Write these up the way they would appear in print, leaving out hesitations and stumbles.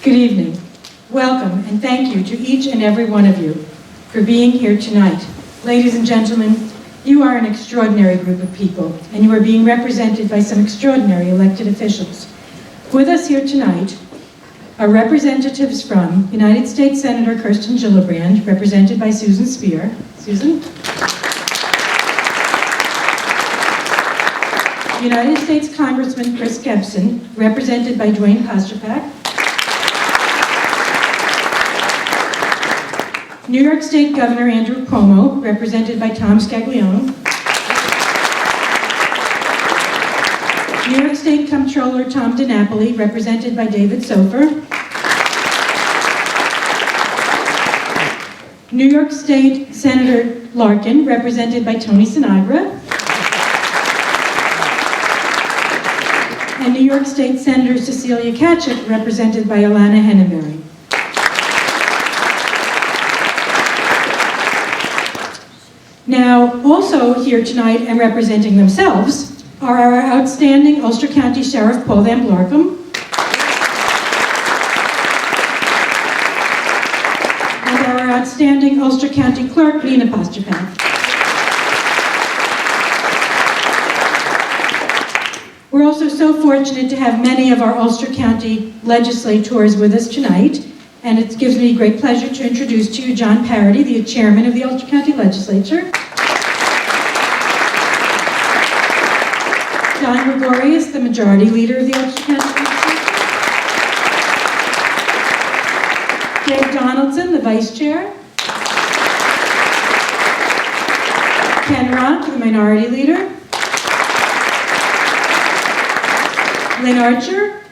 Good evening. Welcome and thank you to each and every one of you for being here tonight. Ladies and gentlemen, you are an extraordinary group of people and you are being represented by some extraordinary elected officials. With us here tonight are representatives from United States Senator Kirsten Gillibrand, represented by Susan Spear. Susan? United States Congressman Chris Gebson, represented by Dwayne Pasterpak. New York State Governor Andrew Cuomo, represented by Tom Scaglione. New York State Comptroller Tom DiNapoli, represented by David Sofer. New York State Senator Larkin, represented by Tony Sinagra. And New York State Senator Cecilia Kachik, represented by Alana Henneberry. Now, also here tonight and representing themselves are our outstanding Ulster County Sheriff Paul Van Blarcom and our outstanding Ulster County Clerk Nina Pasterpak. We're also so fortunate to have many of our Ulster County legislators with us tonight, and it gives me great pleasure to introduce to you John Parody, the chairman of the Ulster County Legislature. John Gregorius, the majority leader of the Ulster County Legislature. Dave Donaldson, the vice chair. Ken Rock, the minority leader. Lynn Archer.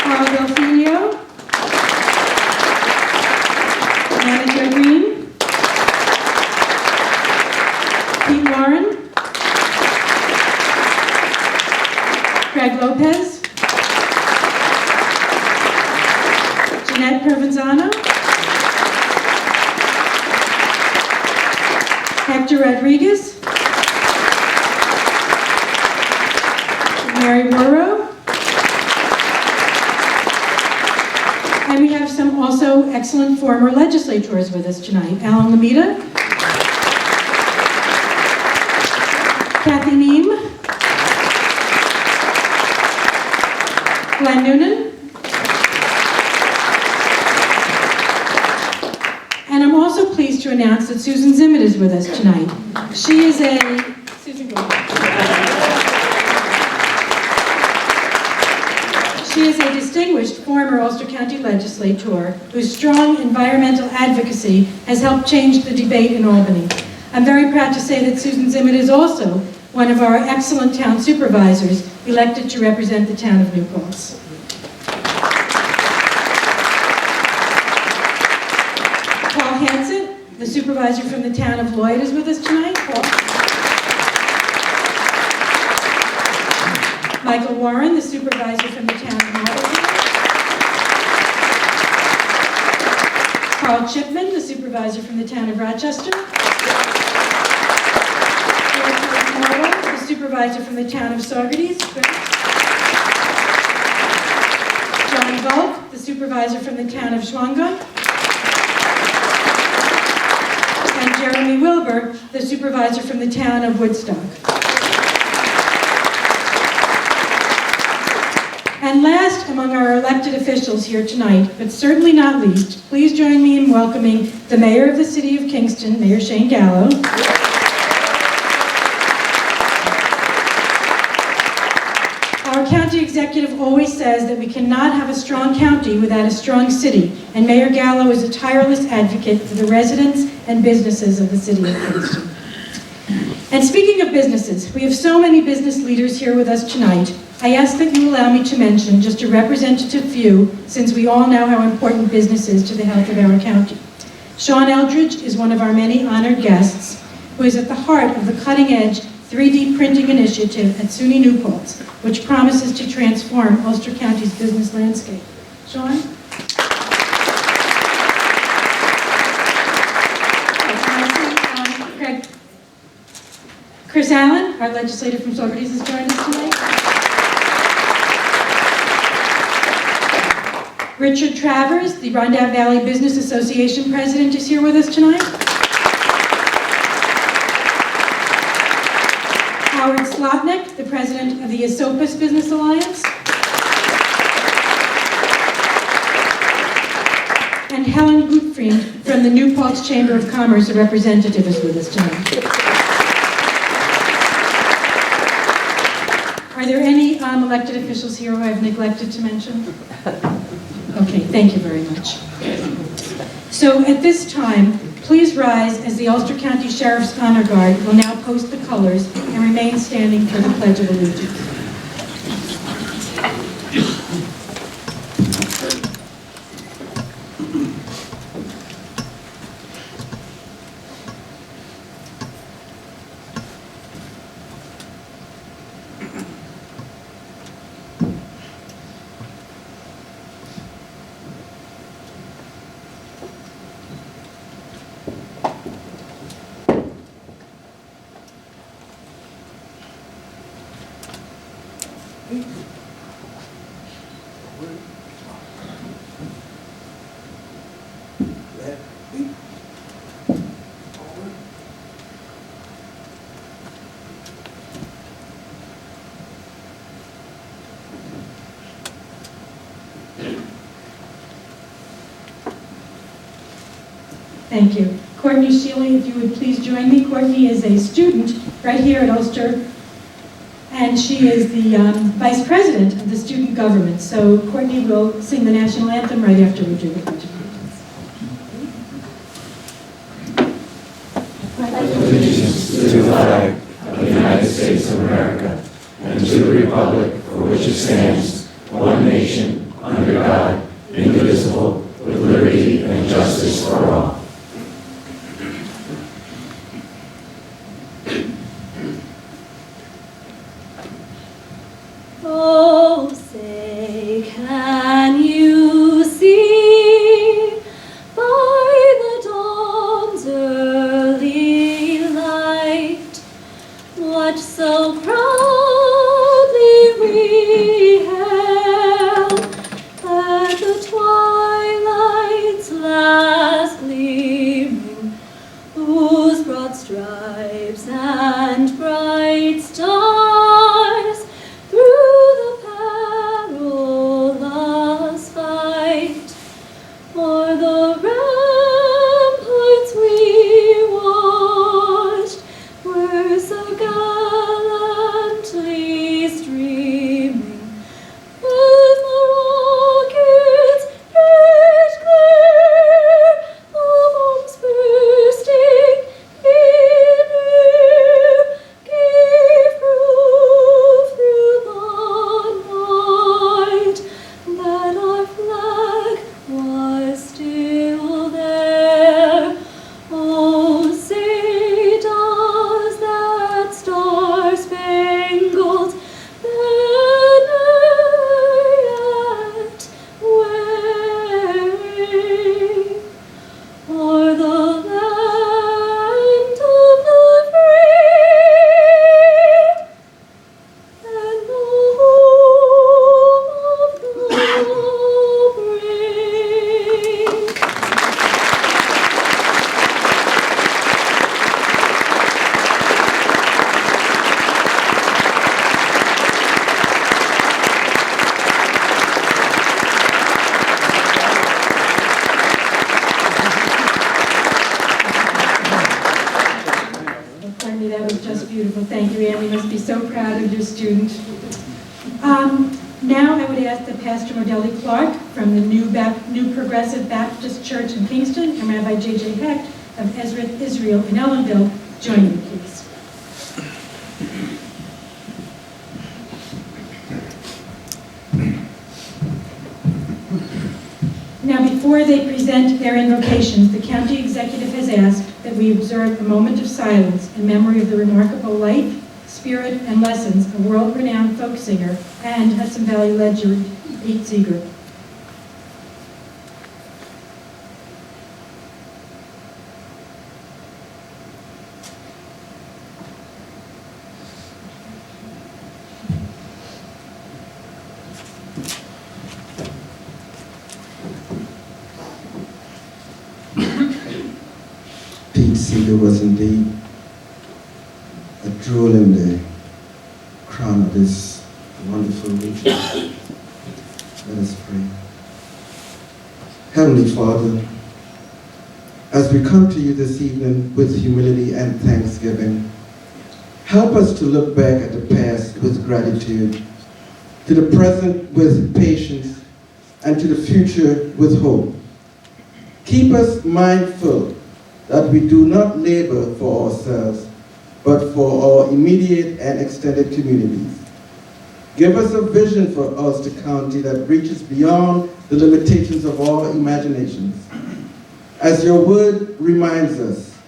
Carl Delfinio. Anna Green. Pete Warren. Greg Lopez. Jeanette Provenzano. Hector Rodriguez. Mary Worrow. And we have some also excellent former legislators with us tonight. Alan Lamita. Kathy Neem. Glenn Noonan. And I'm also pleased to announce that Susan Zimmett is with us tonight. She is Susan, go ahead. She is a distinguished former Ulster County legislator whose strong environmental advocacy has helped change the debate in Albany. I'm very proud to say that Susan Zimmett is also one of our excellent town supervisors elected to represent the town of New Paltz. Paul Hansen, the supervisor from the town of Lloyd, is with us tonight. Paul. Michael Warren, the supervisor from the town of Marlborough. Carl Chipman, the supervisor from the town of Rochester. The supervisor from the town of Saugerties. John Volk, the supervisor from the town of Schwanga. And Jeremy Wilbur, the supervisor from the town of Woodstock. And last among our elected officials here tonight, but certainly not least, please join me in welcoming the Mayor of the City of Kingston, Mayor Shane Gallo. Our county executive always says that we cannot have a strong county without a strong city, and Mayor Gallo is a tireless advocate for the residents and businesses of the City of Kingston. And speaking of businesses, we have so many business leaders here with us tonight. I ask that you allow me to mention just a representative few, since we all know how important business is to the health of our county. Sean Eldridge is one of our many honored guests, who is at the heart of the cutting-edge 3D printing initiative at SUNY New Paltz, which promises to transform Ulster County's business landscape. Sean? Chris Allen, our legislator from Saugerties, has joined us tonight. Richard Travers, the Rondout Valley Business Association President, is here with us tonight. Howard Slotnick, the President of the Esopus Business Alliance. And Helen Gutfried from the New Paltz Chamber of Commerce, a representative, is with us tonight. Are there any elected officials here who I've neglected to mention? Okay, thank you very much. So at this time, please rise as the Ulster County Sheriff's Honor Guard will now post the colors and remain standing for the Pledge of Allegiance. Thank you. Courtney Shealy, if you would please join me. Courtney is a student right here at Ulster, and she is the Vice President of the Student Government. So Courtney will sing the national anthem right after we do the Pledge of Allegiance. Allegiance to the flag of the United States of America and to the republic for which it stands, one nation, under God, indivisible, with liberty and justice for all. Oh, say, can you see by the dawn's early light what so proudly we hailed at the twilight's last gleaming, whose broad stripes and bright stars through the perilous fight o'er the ramparts we watched were so gallantly streaming, with the rockets pitched clear, the bombs bursting in air, gave proof through the night that our flag was still there. Oh, say does that star-spangled banner yet wave o'er the land of the free and the home of the brave? Well, Courtney, that was just beautiful. Thank you, Anne. We must be so proud of your student. Now I would ask that Pastor Mordelli Clark from the New Progressive Baptist Church in Kingston and Rabbi J.J. Hecht of Ezra Israel in Ellenville join me, please. Now, before they present their invocations, the county executive has asked that we observe a moment of silence in memory of the remarkable life, spirit, and lessons of world-renowned folk singer and Hudson Valley legend Pete Seeger. there was indeed a jewel in the crown of this wonderful region. Let us pray. Heavenly Father, as we come to you this evening with humility and thanksgiving, help us to look back at the past with gratitude, to the present with patience, and to the future with hope. Keep us mindful that we do not labor for ourselves, but for our immediate and extended communities. Give us a vision for Ulster County that reaches beyond the limitations of our imaginations. As your word reminds us,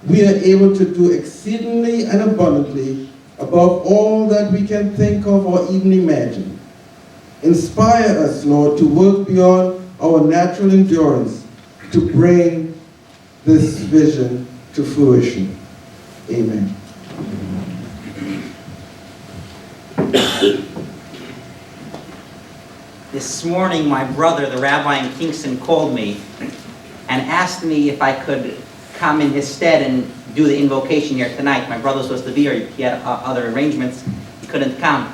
we are able to do exceedingly and abundantly above all that we can think of or even imagine. Inspire us, Lord, to work beyond our natural endurance to bring this vision to fruition. Amen. This morning, my brother, the rabbi in Kingston, called me and asked me if I could come in his stead and do the invocation here tonight. My brother was supposed to be here. He had other arrangements. He couldn't come.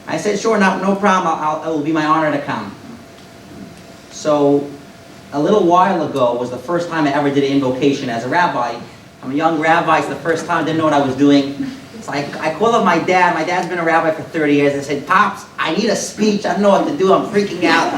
I said, sure, no problem. It will be my honor to come. So a little while ago was the first time I ever did an invocation as a rabbi. I'm a young rabbi. It's the first time I didn't know what I was doing. So I called up my dad. My dad's been a rabbi for 30 years. I said, Pops, I need a speech. I don't know what to do. I'm freaking out.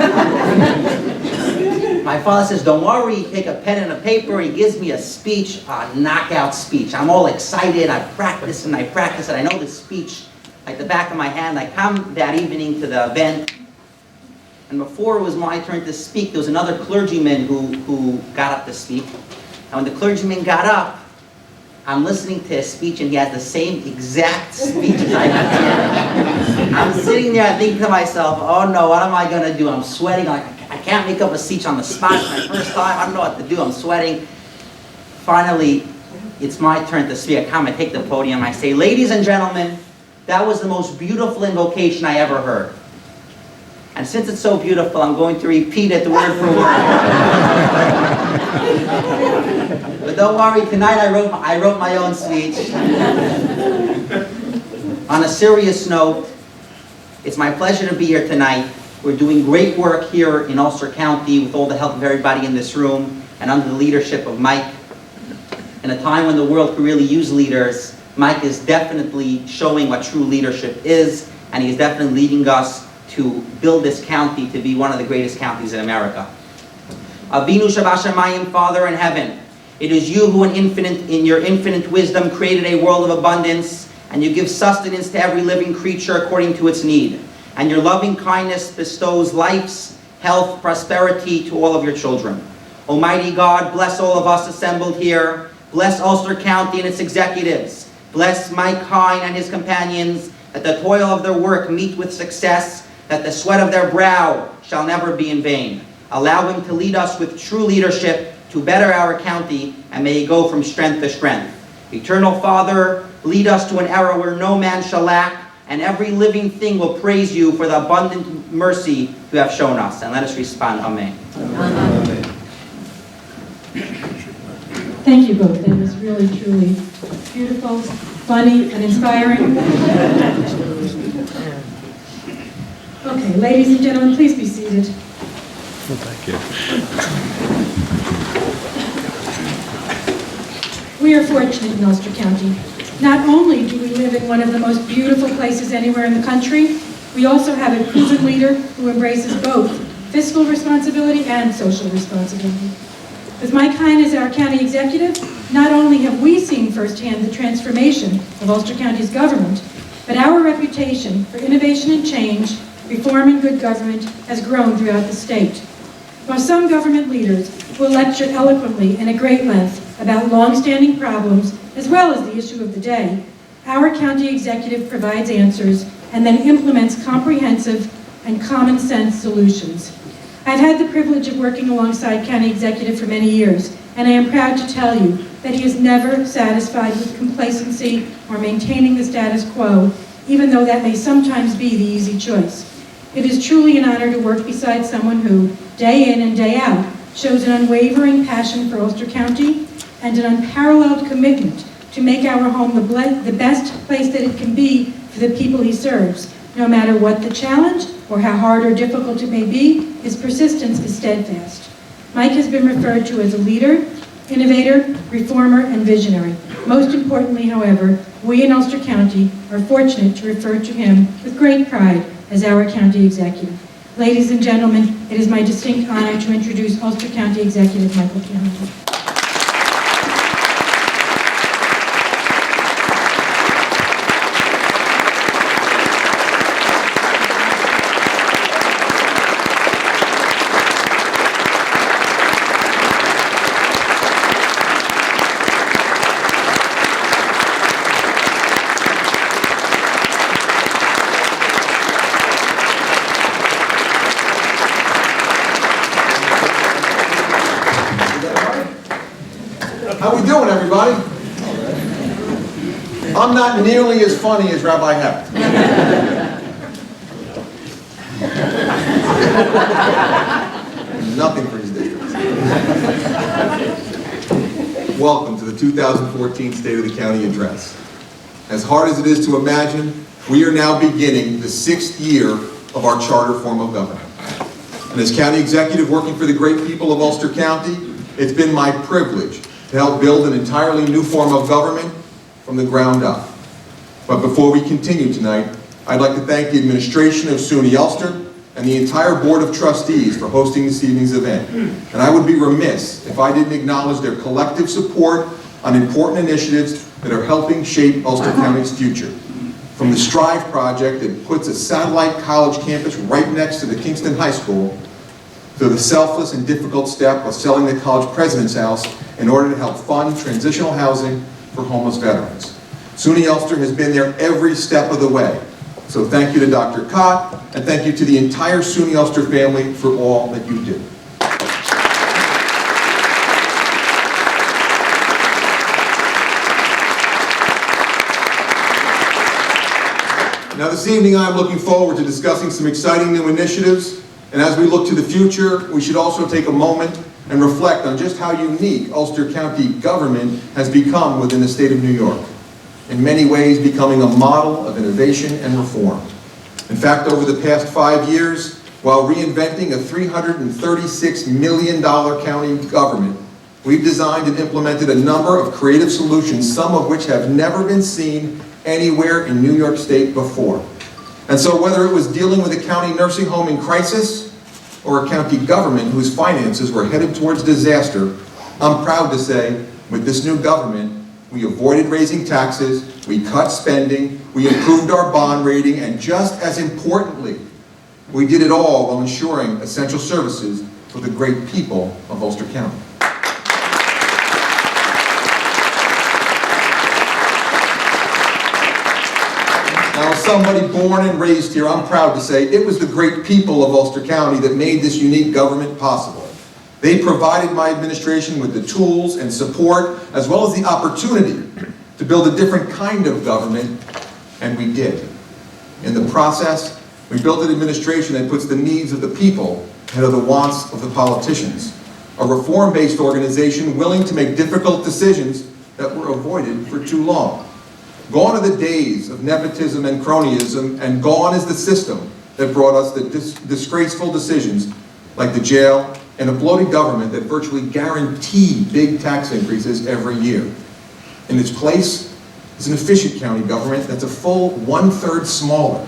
My father says, don't worry. Take a pen and a paper. He gives me a speech, a knockout speech. I'm all excited. I practice and I practice, and I know the speech like the back of my hand. I come that evening to the event, and before it was my turn to speak, there was another clergyman who got up to speak. And when the clergyman got up, I'm listening to his speech, and he has the same exact speech as I have. I'm sitting there thinking to myself, oh no, what am I going to do? I'm sweating. Like, I can't make up a speech on the spot. It's my first time. I don't know what to do. I'm sweating. Finally, it's my turn to speak. I come, I take the podium. I say, ladies and gentlemen, that was the most beautiful invocation I ever heard. And since it's so beautiful, I'm going to repeat it word for word. But don't worry, tonight I wrote my own speech. On a serious note, it's my pleasure to be here tonight. We're doing great work here in Ulster County with all the help of everybody in this room and under the leadership of Mike. In a time when the world could really use leaders, Mike is definitely showing what true leadership is, and he is definitely leading us to build this county to be one of the greatest counties in America. Avinu Shabashamayim, Father in heaven, it is you who in your infinite wisdom created a world of abundance, and you give sustenance to every living creature according to its need. And your loving kindness bestows life, health, prosperity to all of your children. Almighty God, bless all of us assembled here. Bless Ulster County and its executives. Bless Mike Hein and his companions, that the toil of their work meet with success, that the sweat of their brow shall never be in vain. Allow him to lead us with true leadership to better our county, and may he go from strength to strength. Eternal Father, lead us to an era where no man shall lack, and every living thing will praise you for the abundant mercy you have shown us. And let us respond, Amen. Amen. Thank you both. That was really, truly beautiful, funny, and inspiring. Okay, ladies and gentlemen, please be seated. Thank you. We are fortunate in Ulster County. Not only do we live in one of the most beautiful places anywhere in the country, we also have a proven leader who embraces both fiscal responsibility and social responsibility. With Mike Hein as our county executive, not only have we seen firsthand the transformation of Ulster County's government, but our reputation for innovation and change, reform and good government has grown throughout the state. While some government leaders will lecture eloquently and at great length about long-standing problems as well as the issue of the day, our county executive provides answers and then implements comprehensive and common-sense solutions. I've had the privilege of working alongside county executive for many years, and I am proud to tell you that he is never satisfied with complacency or maintaining the status quo, even though that may sometimes be the easy choice. It is truly an honor to work beside someone who, day in and day out, shows an unwavering passion for Ulster County, and an unparalleled commitment to make our home the best place that it can be for the people he serves. No matter what the challenge or how hard or difficult it may be, his persistence is steadfast. Mike has been referred to as a leader, innovator, reformer, and visionary. Most importantly, however, we in Ulster County are fortunate to refer to him with great pride as our county executive. Ladies and gentlemen, it is my distinct honor to introduce Ulster County Executive Michael Hein. How we doing, everybody? I'm not nearly as funny as Rabbi Hecht. Nothing for his districts. Welcome to the 2014 State of the County Address. As hard as it is to imagine, we are now beginning the 6th year of our charter form of government. And as county executive working for the great people of Ulster County, it's been my privilege to help build an entirely new form of government from the ground up. But before we continue tonight, I'd like to thank the administration of SUNY Ulster and the entire Board of Trustees for hosting this evening's event. And I would be remiss if I didn't acknowledge their collective support on important initiatives that are helping shape Ulster County's future. From the Strive project that puts a satellite college campus right next to the Kingston High School, to the selfless and difficult step of selling the college president's house in order to help fund transitional housing for homeless veterans. SUNY Ulster has been there every step of the way. So thank you to Dr. Cott, and thank you to the entire SUNY Ulster family for all that you do. Now this evening I'm looking forward to discussing some exciting new initiatives, and as we look to the future, we should also take a moment and reflect on just how unique Ulster County government has become within the state of New York, in many ways becoming a model of innovation and reform. In fact, over the past 5 years, while reinventing a $336 million county government, we've designed and implemented a number of creative solutions, some of which have never been seen anywhere in New York State before. And so whether it was dealing with a county nursing home in crisis or a county government whose finances were headed towards disaster, I'm proud to say, with this new government, we avoided raising taxes, we cut spending, we improved our bond rating, and just as importantly, we did it all while ensuring essential services for the great people of Ulster County. Now, as somebody born and raised here, I'm proud to say it was the great people of Ulster County that made this unique government possible. They provided my administration with the tools and support, as well as the opportunity to build a different kind of government, and we did. In the process, we built an administration that puts the needs of the people ahead of the wants of the politicians. A reform-based organization willing to make difficult decisions that were avoided for too long. Gone are the days of nepotism and cronyism, and gone is the system that brought us the disgraceful decisions like the jail and a bloated government that virtually guaranteed big tax increases every year. In its place is an efficient county government that's a full 1/3 smaller.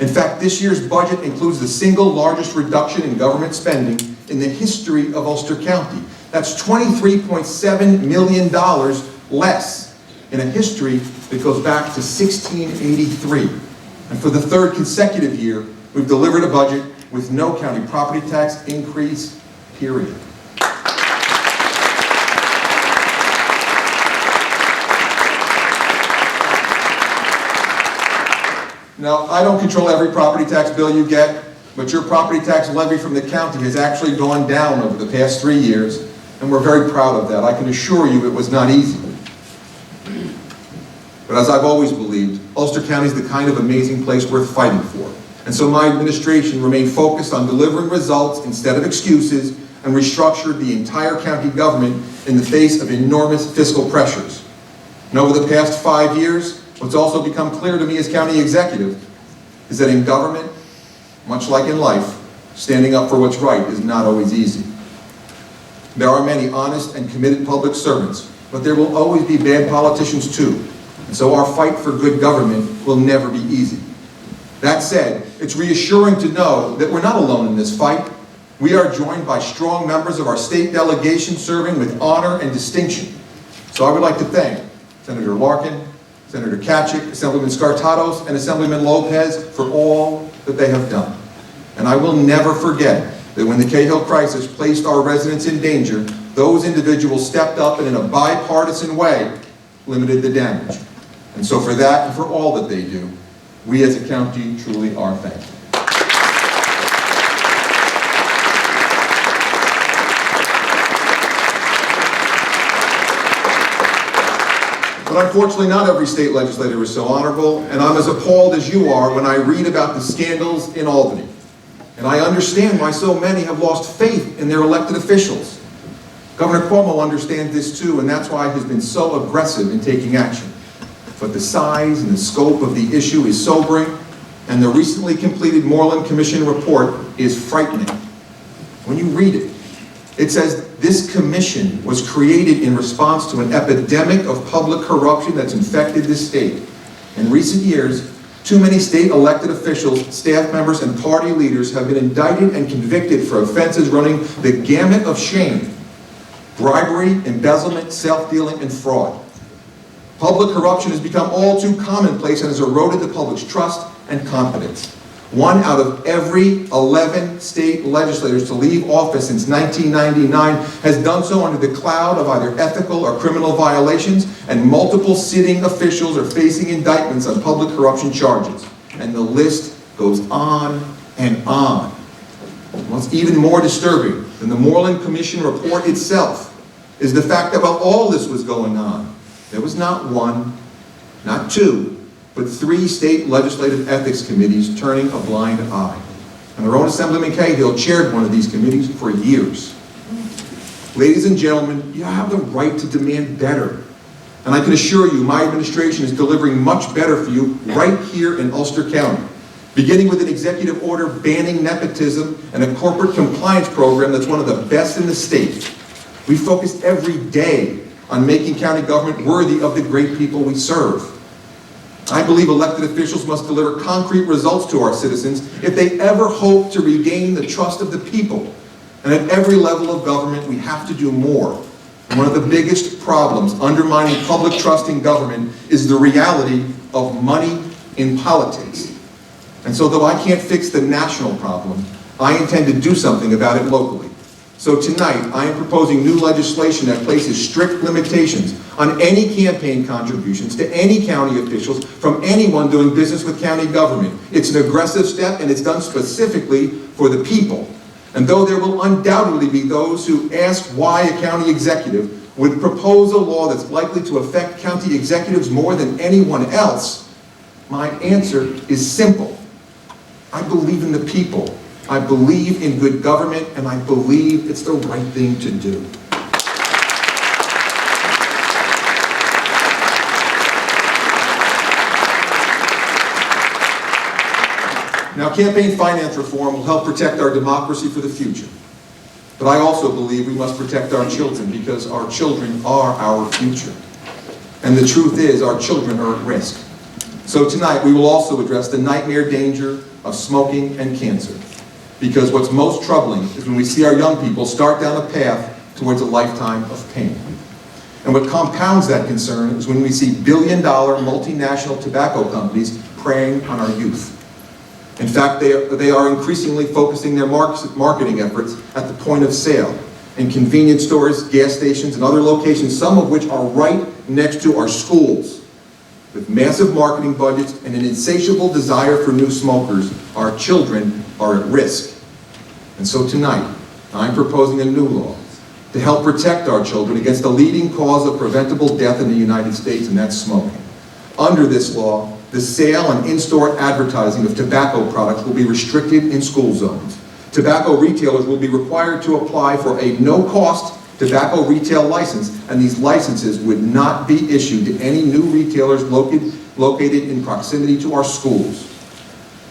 In fact, this year's budget includes the single largest reduction in government spending in the history of Ulster County. That's $23.7 million less in a history that goes back to 1683. And for the 3rd consecutive year, we've delivered a budget with no county property tax increase, period. Now, I don't control every property tax bill you get, but your property tax levy from the county has actually gone down over the past 3 years, and we're very proud of that. I can assure you it was not easy. But as I've always believed, Ulster County is the kind of amazing place worth fighting for. And so my administration remained focused on delivering results instead of excuses, and restructured the entire county government in the face of enormous fiscal pressures. And over the past 5 years, what's also become clear to me as county executive is that in government, much like in life, standing up for what's right is not always easy. There are many honest and committed public servants, but there will always be bad politicians too. And so our fight for good government will never be easy. That said, it's reassuring to know that we're not alone in this fight. We are joined by strong members of our state delegation serving with honor and distinction. So I would like to thank Senator Larkin, Senator Kachik, Assemblyman Scartatos, and Assemblyman Lopez for all that they have done. And I will never forget that when the Cahill crisis placed our residents in danger, those individuals stepped up and in a bipartisan way limited the damage. And so for that and for all that they do, we as a county truly are thankful. But unfortunately, not every state legislator is so honorable, and I'm as appalled as you are when I read about the scandals in Albany. And I understand why so many have lost faith in their elected officials. Governor Cuomo understands this too, and that's why he's been so aggressive in taking action. But the size and the scope of the issue is sobering, and the recently completed Moreland Commission report is frightening. When you read it, it says this commission was created in response to an epidemic of public corruption that's infected this state. In recent years, too many state elected officials, staff members, and party leaders have been indicted and convicted for offenses running the gamut of shame: bribery, embezzlement, self-dealing, and fraud. Public corruption has become all too commonplace and has eroded the public's trust and confidence. 1 out of every 11 state legislators to leave office since 1999 has done so under the cloud of either ethical or criminal violations, and multiple sitting officials are facing indictments on public corruption charges. And the list goes on and on. What's even more disturbing than the Moreland Commission report itself is the fact that while all this was going on, there was not 1, not 2, but 3 state legislative ethics committees turning a blind eye. And our own Assemblyman Cahill chaired one of these committees for years. Ladies and gentlemen, you have the right to demand better. And I can assure you, my administration is delivering much better for you right here in Ulster County, beginning with an executive order banning nepotism and a corporate compliance program that's one of the best in the state. We focus every day on making county government worthy of the great people we serve. I believe elected officials must deliver concrete results to our citizens if they ever hope to regain the trust of the people. And at every level of government, we have to do more. And one of the biggest problems undermining public trust in government is the reality of money in politics. And so though I can't fix the national problem, I intend to do something about it locally. So tonight, I am proposing new legislation that places strict limitations on any campaign contributions to any county officials from anyone doing business with county government. It's an aggressive step, and it's done specifically for the people. And though there will undoubtedly be those who ask why a county executive would propose a law that's likely to affect county executives more than anyone else, my answer is simple. I believe in the people. I believe in good government, and I believe it's the right thing to do. Now, campaign finance reform will help protect our democracy for the future. But I also believe we must protect our children, because our children are our future. And the truth is, our children are at risk. So tonight, we will also address the nightmare danger of smoking and cancer. Because what's most troubling is when we see our young people start down a path towards a lifetime of pain. And what compounds that concern is when we see billion-dollar multinational tobacco companies preying on our youth. In fact, they are increasingly focusing their marketing efforts at the point of sale, in convenience stores, gas stations, and other locations, some of which are right next to our schools. With massive marketing budgets and an insatiable desire for new smokers, our children are at risk. And so tonight, I'm proposing a new law to help protect our children against the leading cause of preventable death in the United States, and that's smoking. Under this law, the sale and in-store advertising of tobacco products will be restricted in school zones. Tobacco retailers will be required to apply for a no-cost tobacco retail license, and these licenses would not be issued to any new retailers located in proximity to our schools.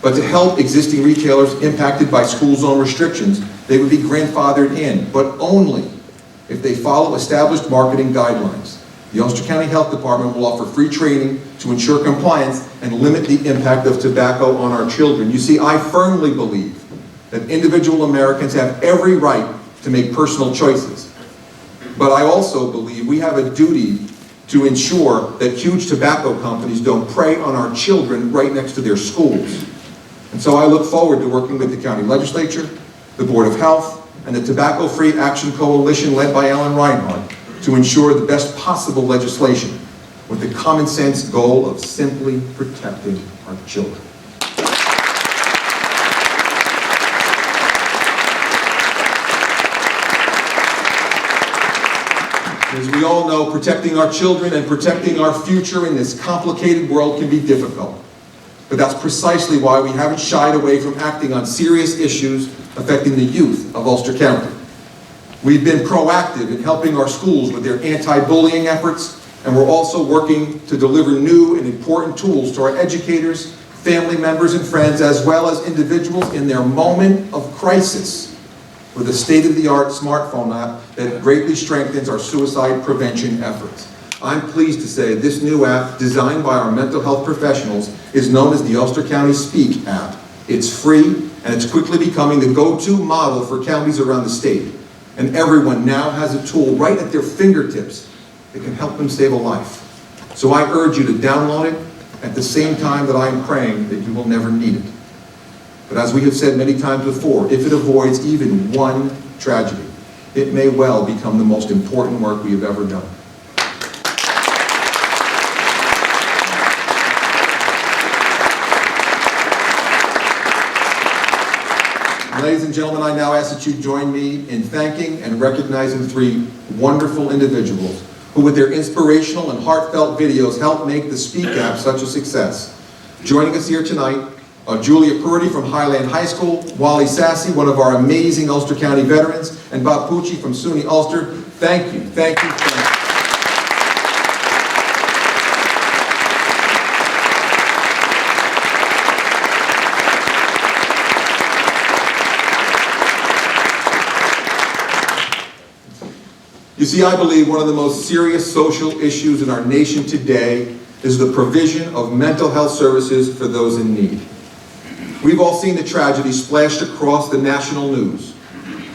But to help existing retailers impacted by school zone restrictions, they would be grandfathered in, but only if they follow established marketing guidelines. The Ulster County Health Department will offer free training to ensure compliance and limit the impact of tobacco on our children. You see, I firmly believe that individual Americans have every right to make personal choices. But I also believe we have a duty to ensure that huge tobacco companies don't prey on our children right next to their schools. And so I look forward to working with the county legislature, the Board of Health, and the Tobacco Free Action Coalition led by Ellen Reinhardt to ensure the best possible legislation with the common sense goal of simply protecting our children. As we all know, protecting our children and protecting our future in this complicated world can be difficult. But that's precisely why we haven't shied away from acting on serious issues affecting the youth of Ulster County. We've been proactive in helping our schools with their anti-bullying efforts, and we're also working to deliver new and important tools to our educators, family members, and friends, as well as individuals in their moment of crisis, with a state-of-the-art smartphone app that greatly strengthens our suicide prevention efforts. I'm pleased to say this new app, designed by our mental health professionals, is known as the Ulster County Speak app. It's free, and it's quickly becoming the go-to model for counties around the state. And everyone now has a tool right at their fingertips that can help them save a life. So I urge you to download it at the same time that I am praying that you will never need it. But as we have said many times before, if it avoids even one tragedy, it may well become the most important work we have ever done. Ladies and gentlemen, I now ask that you join me in thanking and recognizing three wonderful individuals who, with their inspirational and heartfelt videos, helped make the Speak app such a success. Joining us here tonight are Julia Purdy from Highland High School, Wally Sassy, one of our amazing Ulster County veterans, and Bob Pucci from SUNY Ulster. Thank you, thank you, thank you. You see, I believe one of the most serious social issues in our nation today is the provision of mental health services for those in need. We've all seen the tragedy splashed across the national news.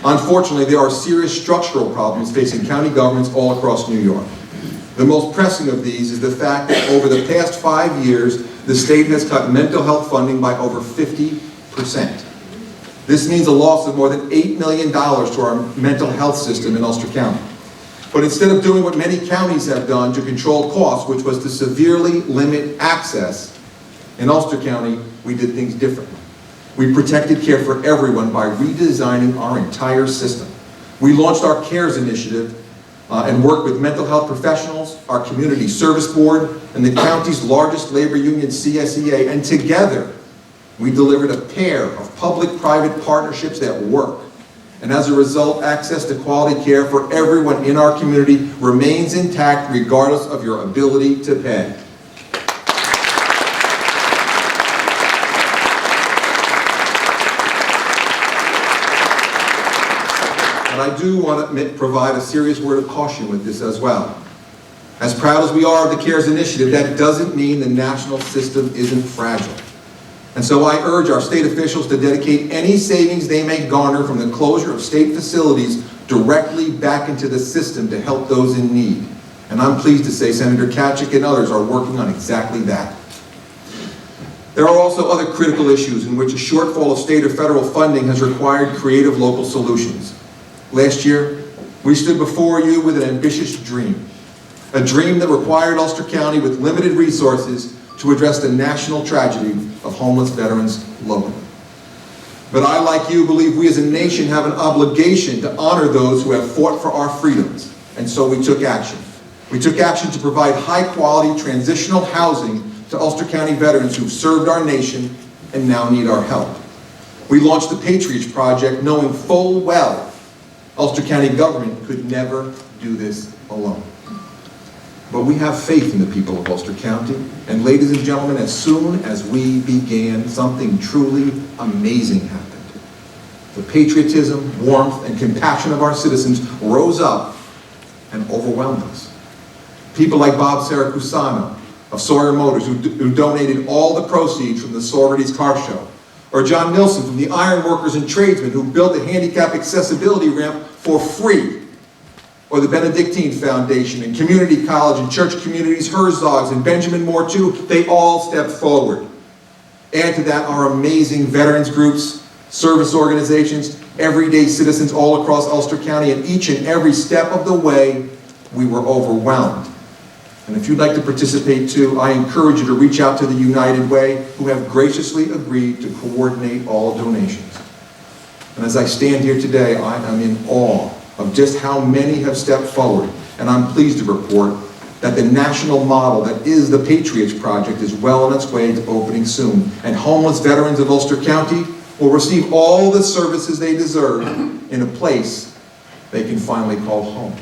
Unfortunately, there are serious structural problems facing county governments all across New York. The most pressing of these is the fact that over the past 5 years, the state has cut mental health funding by over 50%. This means a loss of more than $8 million to our mental health system in Ulster County. But instead of doing what many counties have done to control costs, which was to severely limit access, in Ulster County, we did things differently. We protected care for everyone by redesigning our entire system. We launched our CARES initiative and worked with mental health professionals, our community service board, and the county's largest labor union, CSEA, and together, we delivered a pair of public-private partnerships that work. And as a result, access to quality care for everyone in our community remains intact regardless of your ability to pay. And I do want to provide a serious word of caution with this as well. As proud as we are of the CARES initiative, that doesn't mean the national system isn't fragile. And so I urge our state officials to dedicate any savings they may garner from the closure of state facilities directly back into the system to help those in need. And I'm pleased to say Senator Kachik and others are working on exactly that. There are also other critical issues in which a shortfall of state or federal funding has required creative local solutions. Last year, we stood before you with an ambitious dream. A dream that required Ulster County with limited resources to address the national tragedy of homeless veterans locally. But I, like you, believe we as a nation have an obligation to honor those who have fought for our freedoms, and so we took action. We took action to provide high-quality transitional housing to Ulster County veterans who've served our nation and now need our help. We launched the Patriots Project knowing full well Ulster County government could never do this alone. But we have faith in the people of Ulster County, and ladies and gentlemen, as soon as we began, something truly amazing happened. The patriotism, warmth, and compassion of our citizens rose up and overwhelmed us. People like Bob Saracusano of Sawyer Motors, who donated all the proceeds from the Sororities Car Show, or John Nilsson from the Iron Workers and Tradesmen, who built a handicap accessibility ramp for free, or the Benedictine Foundation and Community College and church communities, Herzogs and Benjamin Moore too, they all stepped forward. Add to that our amazing veterans groups, service organizations, everyday citizens all across Ulster County, and each and every step of the way, we were overwhelmed. And if you'd like to participate too, I encourage you to reach out to the United Way, who have graciously agreed to coordinate all donations. And as I stand here today, I am in awe of just how many have stepped forward, and I'm pleased to report that the national model that is the Patriots Project is well on its way to opening soon, and homeless veterans of Ulster County will receive all the services they deserve in a place they can finally call home.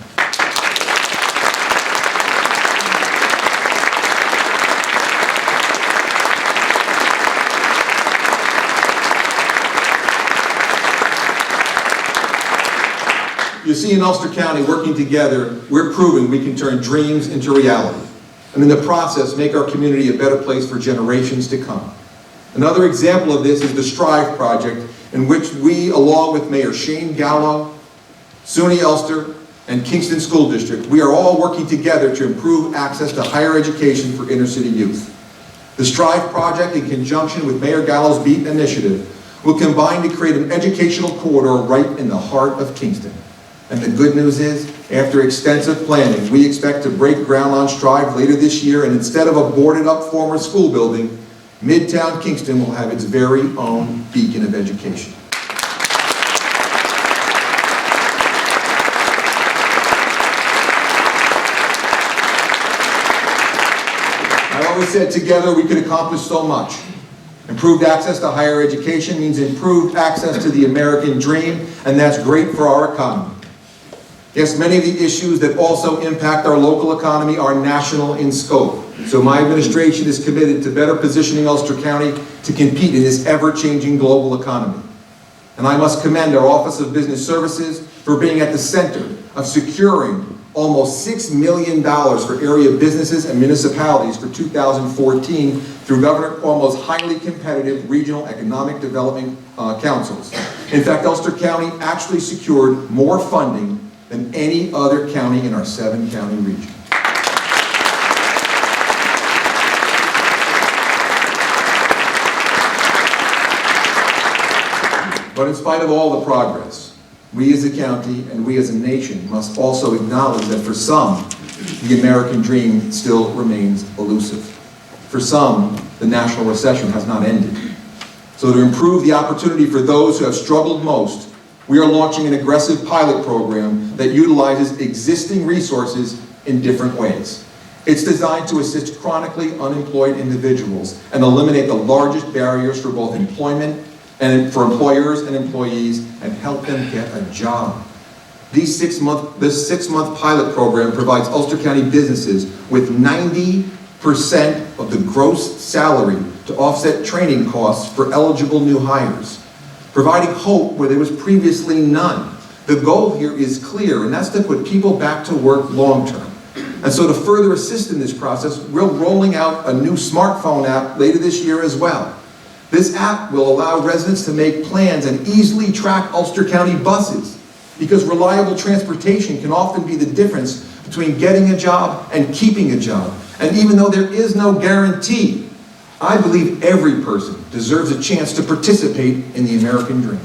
You see, in Ulster County, working together, we're proving we can turn dreams into reality, and in the process, make our community a better place for generations to come. Another example of this is the Strive Project, in which we, along with Mayor Shane Gallo, SUNY Ulster, and Kingston School District, we are all working together to improve access to higher education for inner city youth. The Strive Project, in conjunction with Mayor Gallo's BEAT initiative, will combine to create an educational corridor right in the heart of Kingston. And the good news is, after extensive planning, we expect to break ground on Strive later this year, and instead of a boarded-up former school building, Midtown Kingston will have its very own beacon of education. I always said together we could accomplish so much. Improved access to higher education means improved access to the American dream, and that's great for our economy. Yes, many of the issues that also impact our local economy are national in scope. So my administration is committed to better positioning Ulster County to compete in this ever-changing global economy. And I must commend our Office of Business Services for being at the center of securing almost $6 million for area businesses and municipalities for 2014 through Governor Cuomo's highly competitive regional economic development councils. In fact, Ulster County actually secured more funding than any other county in our 7-county region. But in spite of all the progress, we as a county and we as a nation must also acknowledge that for some, the American dream still remains elusive. For some, the national recession has not ended. So to improve the opportunity for those who have struggled most, we are launching an aggressive pilot program that utilizes existing resources in different ways. It's designed to assist chronically unemployed individuals and eliminate the largest barriers for both employment and for employers and employees and help them get a job. This six-month pilot program provides Ulster County businesses with 90% of the gross salary to offset training costs for eligible new hires, providing hope where there was previously none. The goal here is clear, and that's to put people back to work long-term. And so to further assist in this process, we're rolling out a new smartphone app later this year as well. This app will allow residents to make plans and easily track Ulster County buses, because reliable transportation can often be the difference between getting a job and keeping a job. And even though there is no guarantee, I believe every person deserves a chance to participate in the American dream.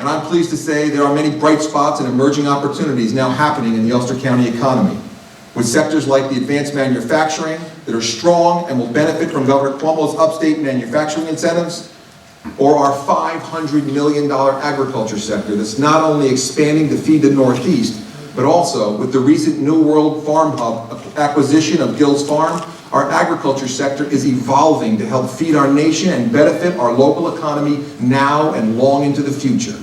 And I'm pleased to say there are many bright spots and emerging opportunities now happening in the Ulster County economy, with sectors like the advanced manufacturing that are strong and will benefit from Governor Cuomo's upstate manufacturing incentives, or our $500 million agriculture sector that's not only expanding to feed the Northeast, but also with the recent New World Farm Hub acquisition of Gill's Farm, our agriculture sector is evolving to help feed our nation and benefit our local economy now and long into the future.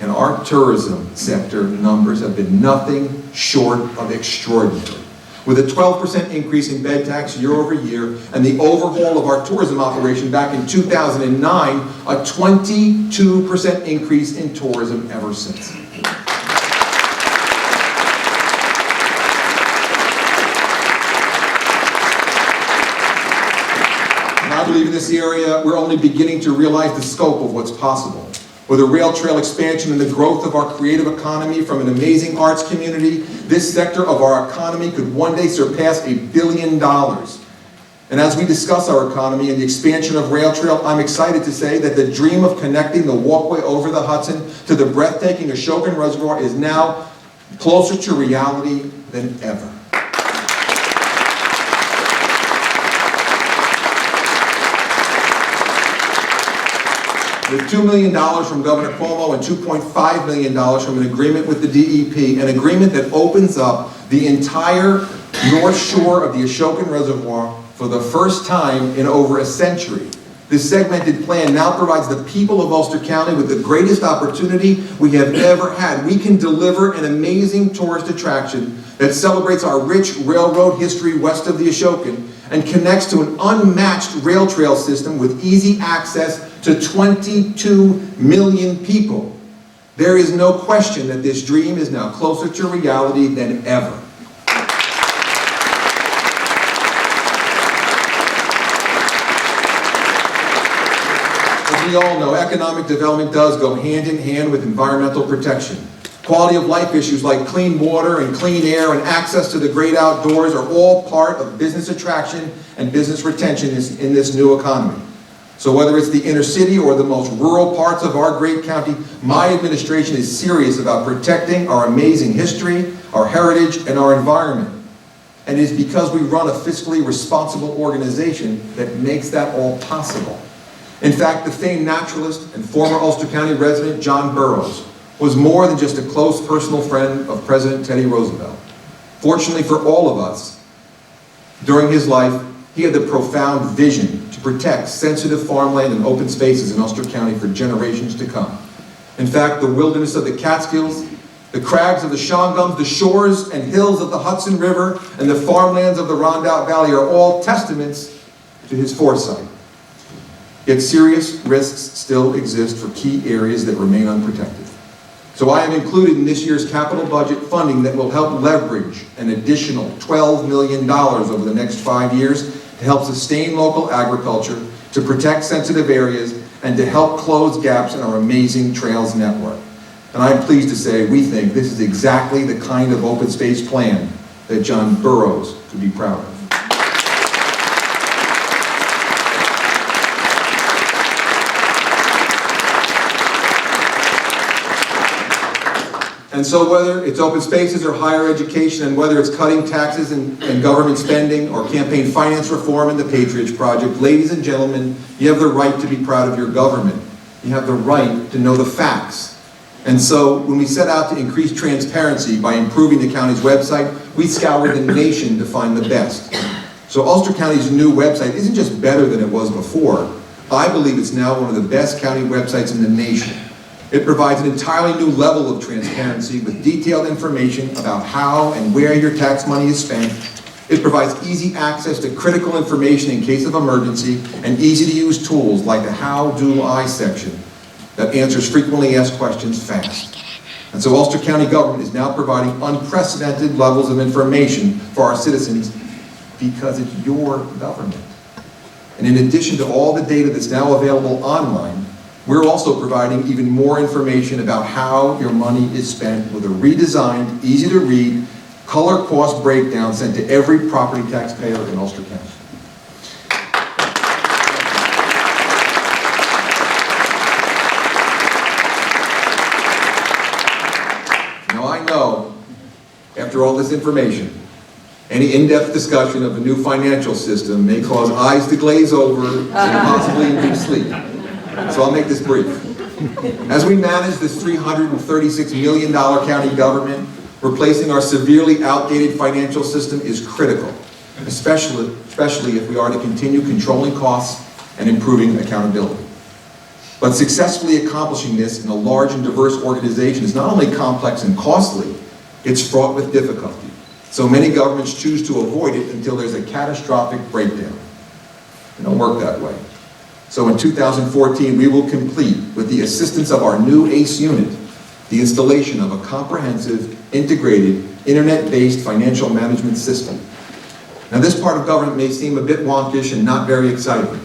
And our tourism sector numbers have been nothing short of extraordinary. With a 12% increase in bed tax year over year and the overhaul of our tourism operation back in 2009, a 22% increase in tourism ever since. And I believe in this area, we're only beginning to realize the scope of what's possible. With a rail trail expansion and the growth of our creative economy from an amazing arts community, this sector of our economy could one day surpass $1 billion. And as we discuss our economy and the expansion of rail trail, I'm excited to say that the dream of connecting the walkway over the Hudson to the breathtaking Ashokan Reservoir is now closer to reality than ever. With $2 million from Governor Cuomo and $2.5 million from an agreement with the DEP, an agreement that opens up the entire north shore of the Ashokan Reservoir for the first time in over a century. This segmented plan now provides the people of Ulster County with the greatest opportunity we have ever had. We can deliver an amazing tourist attraction that celebrates our rich railroad history west of the Ashokan and connects to an unmatched rail trail system with easy access to 22 million people. There is no question that this dream is now closer to reality than ever. As we all know, economic development does go hand in hand with environmental protection. Quality of life issues like clean water and clean air and access to the great outdoors are all part of business attraction and business retention in this new economy. So whether it's the inner city or the most rural parts of our great county, my administration is serious about protecting our amazing history, our heritage, and our environment. And it is because we run a fiscally responsible organization that makes that all possible. In fact, the famed naturalist and former Ulster County resident John Burroughs was more than just a close personal friend of President Teddy Roosevelt. Fortunately for all of us, during his life, he had the profound vision to protect sensitive farmland and open spaces in Ulster County for generations to come. In fact, the wilderness of the Catskills, the crags of the Shawangums, the shores and hills of the Hudson River, and the farmlands of the Rondout Valley are all testaments to his foresight. Yet serious risks still exist for key areas that remain unprotected. So I have included in this year's capital budget funding that will help leverage an additional $12 million over the next 5 years to help sustain local agriculture, to protect sensitive areas, and to help close gaps in our amazing trails network. And I'm pleased to say we think this is exactly the kind of open space plan that John Burroughs could be proud of. And so whether it's open spaces or higher education, and whether it's cutting taxes and government spending or campaign finance reform and the Patriots Project, ladies and gentlemen, you have the right to be proud of your government. You have the right to know the facts. And so when we set out to increase transparency by improving the county's website, we scoured the nation to find the best. So Ulster County's new website isn't just better than it was before. I believe it's now one of the best county websites in the nation. It provides an entirely new level of transparency with detailed information about how and where your tax money is spent. It provides easy access to critical information in case of emergency and easy-to-use tools like the How Do I section that answers frequently asked questions fast. And so Ulster County government is now providing unprecedented levels of information for our citizens because it's your government. And in addition to all the data that's now available online, we're also providing even more information about how your money is spent with a redesigned, easy-to-read, color cost breakdown sent to every property taxpayer in Ulster County. Now I know, after all this information, any in-depth discussion of a new financial system may cause eyes to glaze over and possibly induce sleep. So I'll make this brief. As we manage this $336 million county government, Replacing our severely outdated financial system is critical, especially if we are to continue controlling costs and improving accountability. But successfully accomplishing this in a large and diverse organization is not only complex and costly, it's fraught with difficulty. So many governments choose to avoid it until there's a catastrophic breakdown. It don't work that way. So in 2014, we will complete, with the assistance of our new ACE unit, the installation of a comprehensive, integrated, internet-based financial management system. Now, this part of government may seem a bit wonkish and not very exciting,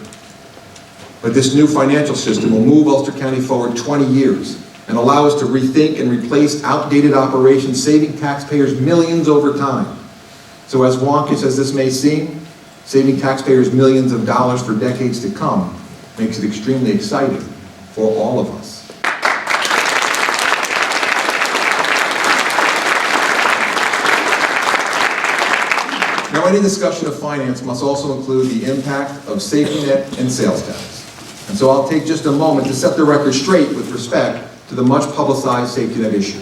but this new financial system will move Ulster County forward 20 years and allow us to rethink and replace outdated operations, saving taxpayers millions over time. So as wonkish as this may seem, saving taxpayers millions of dollars for decades to come makes it extremely exciting for all of us. Now, any discussion of finance must also include the impact of safety net and sales tax. And so I'll take just a moment to set the record straight with respect to the much publicized safety net issue.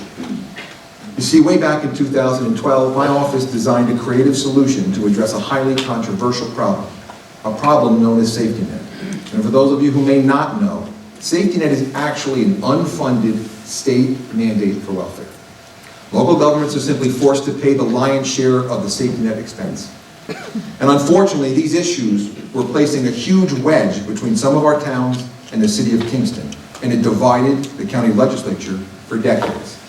You see, way back in 2012, my office designed a creative solution to address a highly controversial problem, a problem known as safety net. And for those of you who may not know, safety net is actually an unfunded state mandate for welfare. Local governments are simply forced to pay the lion's share of the safety net expense. And unfortunately, these issues were placing a huge wedge between some of our towns and the city of Kingston, and it divided the county legislature for decades.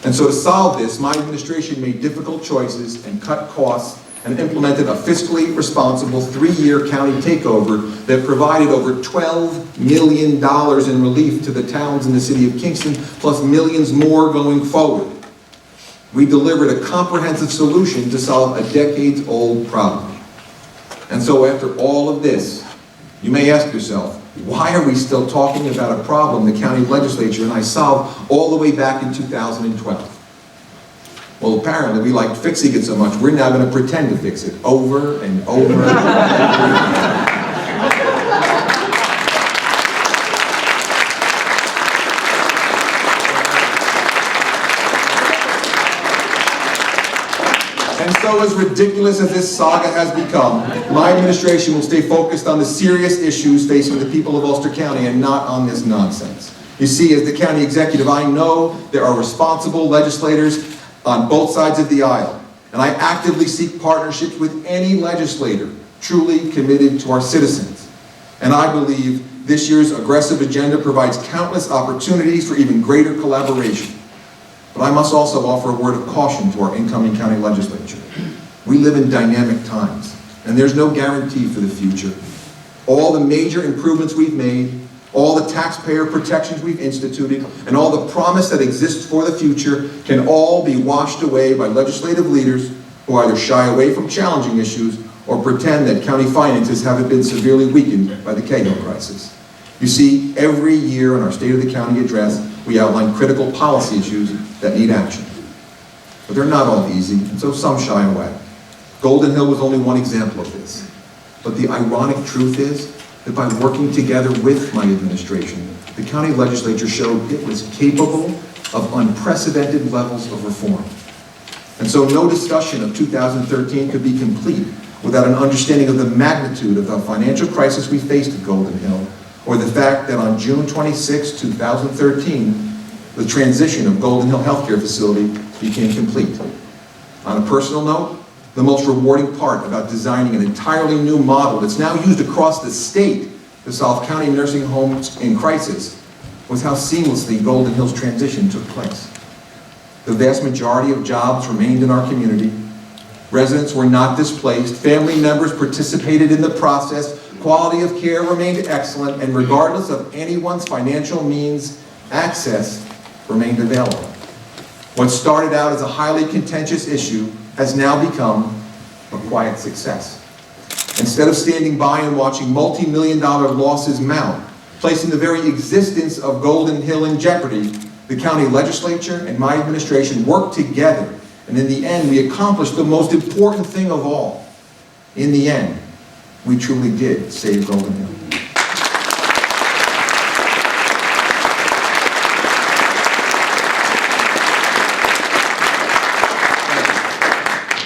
And so to solve this, my administration made difficult choices and cut costs and implemented a fiscally responsible 3-year county takeover that provided over $12 million in relief to the towns in the city of Kingston, plus millions more going forward. We delivered a comprehensive solution to solve a decades-old problem. And so after all of this, you may ask yourself, why are we still talking about a problem the county legislature and I solved all the way back in 2012? Well, apparently we liked fixing it so much, we're now going to pretend to fix it over and over and over again. And so as ridiculous as this saga has become, my administration will stay focused on the serious issues facing the people of Ulster County and not on this nonsense. You see, as the county executive, I know there are responsible legislators on both sides of the aisle, and I actively seek partnerships with any legislator truly committed to our citizens. And I believe this year's aggressive agenda provides countless opportunities for even greater collaboration. But I must also offer a word of caution to our incoming county legislature. We live in dynamic times, and there's no guarantee for the future. All the major improvements we've made, all the taxpayer protections we've instituted, and all the promise that exists for the future can all be washed away by legislative leaders who either shy away from challenging issues or pretend that county finances haven't been severely weakened by the Cahill crisis. You see, every year in our State of the County address, we outline critical policy issues that need action. But they're not all easy, and so some shy away. Golden Hill was only one example of this. But the ironic truth is that by working together with my administration, the county legislature showed it was capable of unprecedented levels of reform. And so no discussion of 2013 could be complete without an understanding of the magnitude of the financial crisis we faced at Golden Hill, or the fact that on June 26, 2013, the transition of Golden Hill Healthcare Facility became complete. On a personal note, the most rewarding part about designing an entirely new model that's now used across the state to solve county nursing homes in crisis was how seamlessly Golden Hill's transition took place. The vast majority of jobs remained in our community. Residents were not displaced. Family members participated in the process. Quality of care remained excellent, and regardless of anyone's financial means, access remained available. What started out as a highly contentious issue has now become a quiet success. Instead of standing by and watching multi-million-dollar losses mount, placing the very existence of Golden Hill in jeopardy, the county legislature and my administration worked together, and in the end, we accomplished the most important thing of all. In the end, we truly did save Golden Hill.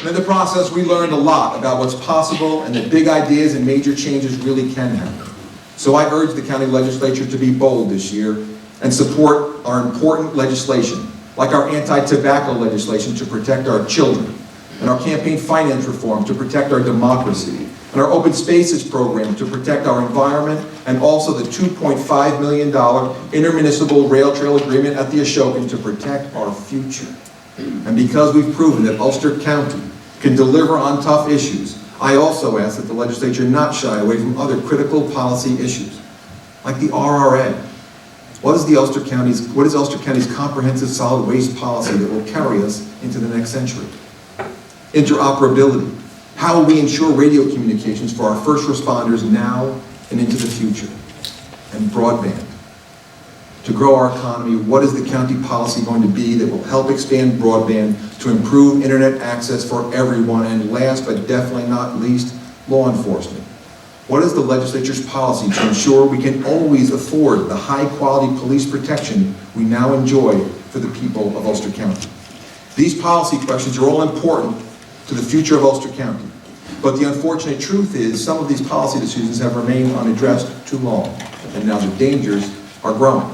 And in the process, we learned a lot about what's possible and that big ideas and major changes really can happen. So I urge the county legislature to be bold this year and support our important legislation, like our anti-tobacco legislation to protect our children, and our campaign finance reform to protect our democracy, and our open spaces program to protect our environment, and also the $2.5 million intermunicipal rail trail agreement at the Ashokan to protect our future. And because we've proven that Ulster County can deliver on tough issues, I also ask that the legislature not shy away from other critical policy issues, like the RRA. What is Ulster County's comprehensive solid waste policy that will carry us into the next century? Interoperability. How will we ensure radio communications for our first responders now and into the future? And broadband. To grow our economy, what is the county policy going to be that will help expand broadband to improve internet access for everyone? And last but definitely not least, law enforcement. What is the legislature's policy to ensure we can always afford the high-quality police protection we now enjoy for the people of Ulster County? These policy questions are all important to the future of Ulster County. But the unfortunate truth is some of these policy decisions have remained unaddressed too long, and now the dangers are growing.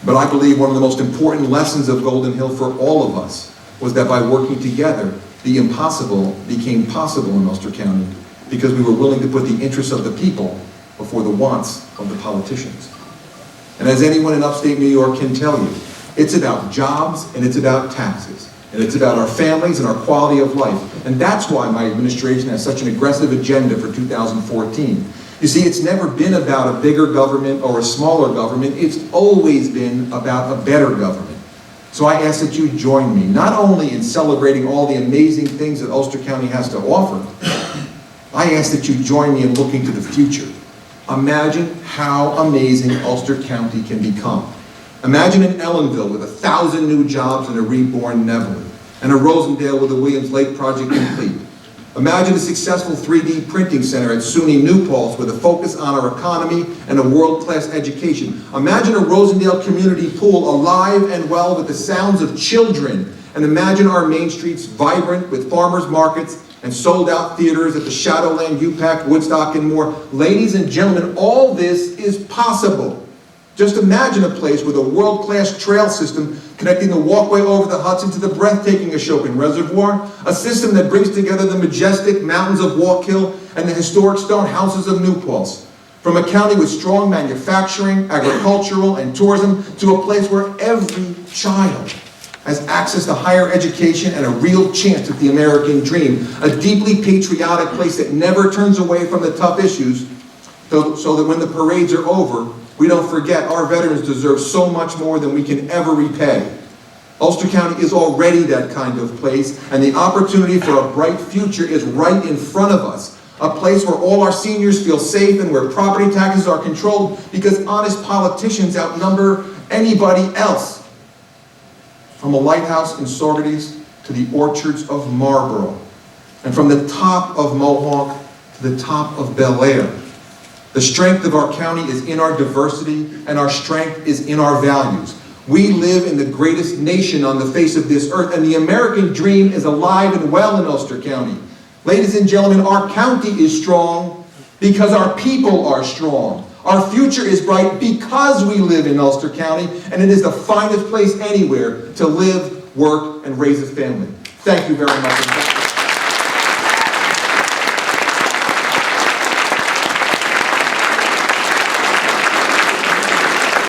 But I believe one of the most important lessons of Golden Hill for all of us was that by working together, the impossible became possible in Ulster County because we were willing to put the interests of the people before the wants of the politicians. And as anyone in upstate New York can tell you, it's about jobs and it's about taxes. And it's about our families and our quality of life. And that's why my administration has such an aggressive agenda for 2014. You see, it's never been about a bigger government or a smaller government. It's always been about a better government. So I ask that you join me, not only in celebrating all the amazing things that Ulster County has to offer, I ask that you join me in looking to the future. Imagine how amazing Ulster County can become. Imagine an Ellenville with 1,000 new jobs and a reborn Nevelin, and a Rosendale with the Williams Lake project complete. Imagine a successful 3D printing center at SUNY New Paltz with a focus on our economy and a world-class education. Imagine a Rosendale community pool alive and well with the sounds of children. And imagine our main streets vibrant with farmers markets and sold-out theaters at the Shadowland, UPAC, Woodstock, and more. Ladies and gentlemen, all this is possible. Just imagine a place with a world-class trail system connecting the walkway over the Hudson to the breathtaking Ashokan Reservoir, a system that brings together the majestic mountains of Walk Hill and the historic stone houses of New Paltz. From a county with strong manufacturing, agricultural, and tourism to a place where every child has access to higher education and a real chance at the American dream. A deeply patriotic place that never turns away from the tough issues so that when the parades are over, we don't forget our veterans deserve so much more than we can ever repay. Ulster County is already that kind of place, and the opportunity for a bright future is right in front of us. A place where all our seniors feel safe and where property taxes are controlled because honest politicians outnumber anybody else. From a lighthouse in Saugerties to the orchards of Marlborough, and from the top of Mohawk to the top of Bel Air. The strength of our county is in our diversity, and our strength is in our values. We live in the greatest nation on the face of this earth, and the American dream is alive and well in Ulster County. Ladies and gentlemen, our county is strong because our people are strong. Our future is bright because we live in Ulster County, and it is the finest place anywhere to live, work, and raise a family. Thank you very much.